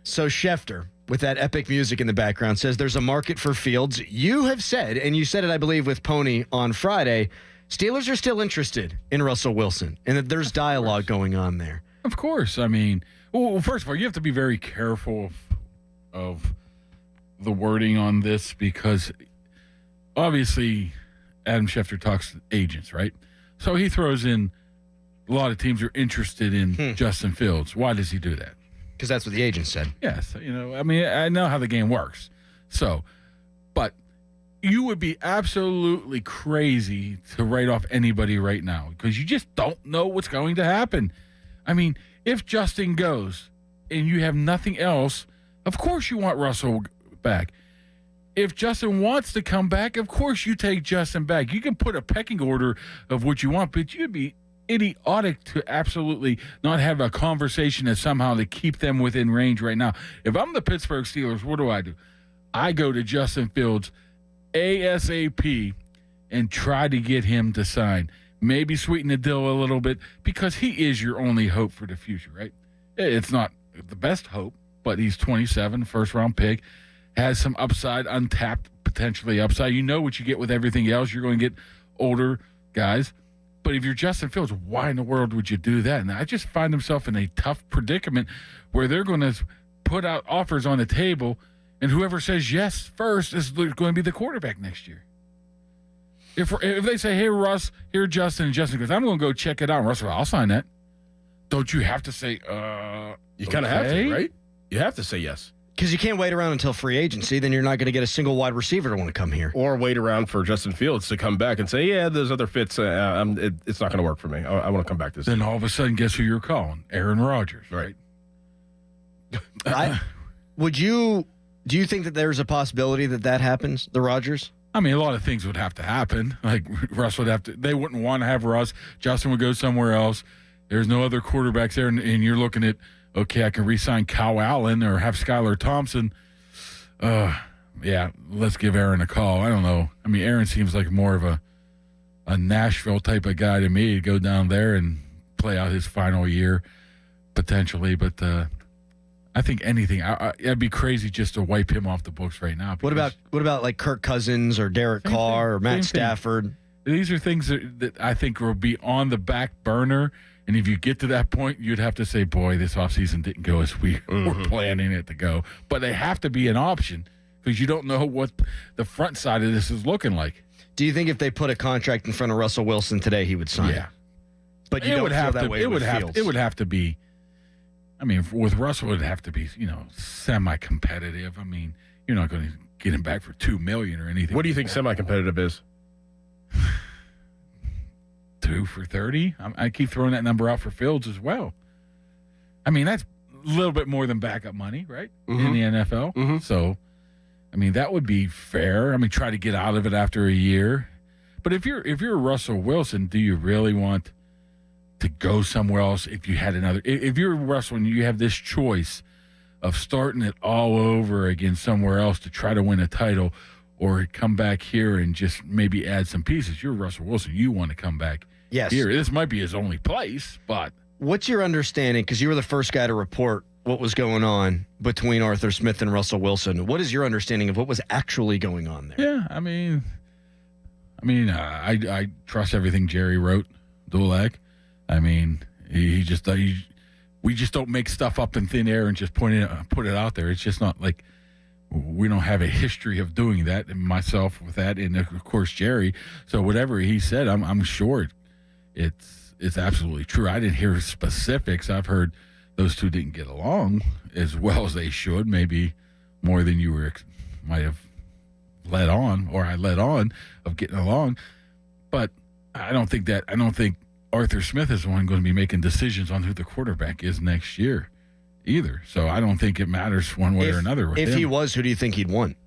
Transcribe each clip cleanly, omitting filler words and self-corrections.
So Schefter, with that epic music in the background, says there's a market for Fields. You have said, and you said it, I believe, with Pony on Friday, Steelers are still interested in Russell Wilson and that there's dialogue going on there. Of course. I mean, well, first of all, you have to be very careful of the wording on this because obviously Adam Schefter talks to agents, right? So he throws in a lot of teams are interested in Justin Fields. Why does he do that? Because that's what the agent said. Yes. I mean, I know how the game works. So, but you would be absolutely crazy to write off anybody right now because you just don't know what's going to happen. I mean, if Justin goes and you have nothing else, of course you want Russell back. If Justin wants to come back, of course you take Justin back. You can put a pecking order of what you want, but you'd be idiotic to absolutely not have a conversation that somehow to keep them within range right now. If I'm the Pittsburgh Steelers, what do? I go to Justin Fields ASAP and try to get him to sign. Maybe sweeten the deal a little bit because he is your only hope for the future, right? It's not the best hope, but he's 27, first-round pick, has some upside, untapped, potentially upside. You know what you get with everything else. You're going to get older guys. But if you're Justin Fields, why in the world would you do that? And I just find himself in a tough predicament where they're going to put out offers on the table, and whoever says yes first is going to be the quarterback next year. If they say, hey, Russ, here, Justin, and Justin goes, I'm going to go check it out. And Russ goes, I'll sign that. Don't you have to say, You kind of have to, right? You have to say yes. Because you can't wait around until free agency. Then you're not going to get a single wide receiver to want to come here. Or wait around for Justin Fields to come back and say, yeah, there's other fits. It's not going to work for me. I want to come back this Then year. all of a sudden, guess who you're calling? Aaron Rodgers, right? Do you think that there's a possibility that happens, the Rodgers? I mean, a lot of things would have to happen. Like Russ would have to. They wouldn't want to have Russ. Justin would go somewhere else. There's no other quarterbacks there, and you're looking at, okay, I can re-sign Kyle Allen or have Skylar Thompson. Yeah, let's give Aaron a call. I don't know. I mean, Aaron seems like more of a Nashville type of guy to me to go down there and play out his final year potentially. But I think anything. I'd be crazy just to wipe him off the books right now. What about like Kirk Cousins or Derek Carr or Matt Stafford? These are things that I think will be on the back burner. And if you get to that point, you'd have to say, boy, this offseason didn't go as we were planning it to go. But they have to be an option because you don't know what the front side of this is looking like. Do you think if they put a contract in front of Russell Wilson today, he would sign? Yeah. But you don't feel that way with Fields? It would have to be, I mean, with Russell, it would have to be, semi-competitive. I mean, you're not going to get him back for $2 million or anything. What do you think semi-competitive is? 2 for 30. I keep throwing that number out for Fields as well. I mean, that's a little bit more than backup money, right? In the NFL. Mm-hmm. So, I mean, that would be fair. I mean, try to get out of it after a year. But if you're Russell Wilson, do you really want to go somewhere else if you had another? If you're Russell and you have this choice of starting it all over again somewhere else to try to win a title, or come back here and just maybe add some pieces. You're Russell Wilson. You want to come back yes. here. This might be his only place, but... What's your understanding, because you were the first guy to report what was going on between Arthur Smith and Russell Wilson. What is your understanding of what was actually going on there? Yeah, I mean, I trust everything Jerry wrote, Dulac. I mean, we just don't make stuff up in thin air and just put it out there. It's just not like... We don't have a history of doing that, and myself with that, and of course Jerry. So whatever he said, I'm sure it's absolutely true. I didn't hear specifics. I've heard those two didn't get along as well as they should, maybe more than you might have let on, or I let on of getting along. But I don't think Arthur Smith is the one going to be making decisions on who the quarterback is next year either. So I don't think it matters one way or another with if him. he was, who do you think he'd want?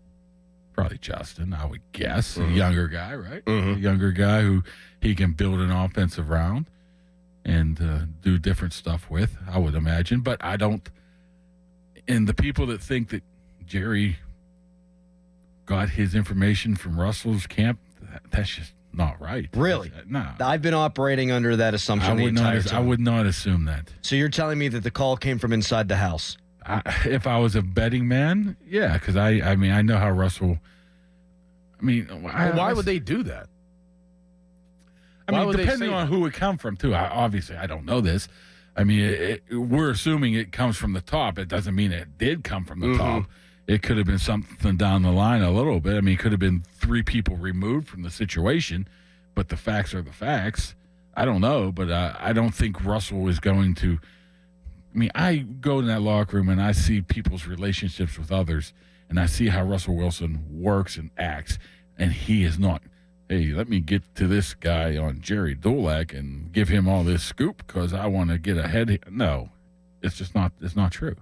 Probably Justin, I would guess. A younger guy, right? A younger guy who he can build an offense around and do different stuff with, I would imagine. But I don't – and the people that think that Jerry got his information from Russell's camp, that's just not right. Really? No. I've been operating under that assumption the entire time. I would not assume that. So you're telling me that the call came from inside the house? If I was a betting man, yeah, because I mean, I know how Russell. I mean, Why would they do that? I Why mean, would they depending say on that? who it come from, too. Obviously, I don't know this. I mean, we're assuming it comes from the top. It doesn't mean it did come from the top. It could have been something down the line a little bit. I mean, it could have been 3 people removed from the situation, but the facts are the facts. I don't know, but I don't think Russell is going to. I mean, I go in that locker room and I see people's relationships with others, and I see how Russell Wilson works and acts, and he is not. Hey, let me get to this guy on Jerry Dulac and give him all this scoop because I want to get ahead. No, it's just not. It's not true.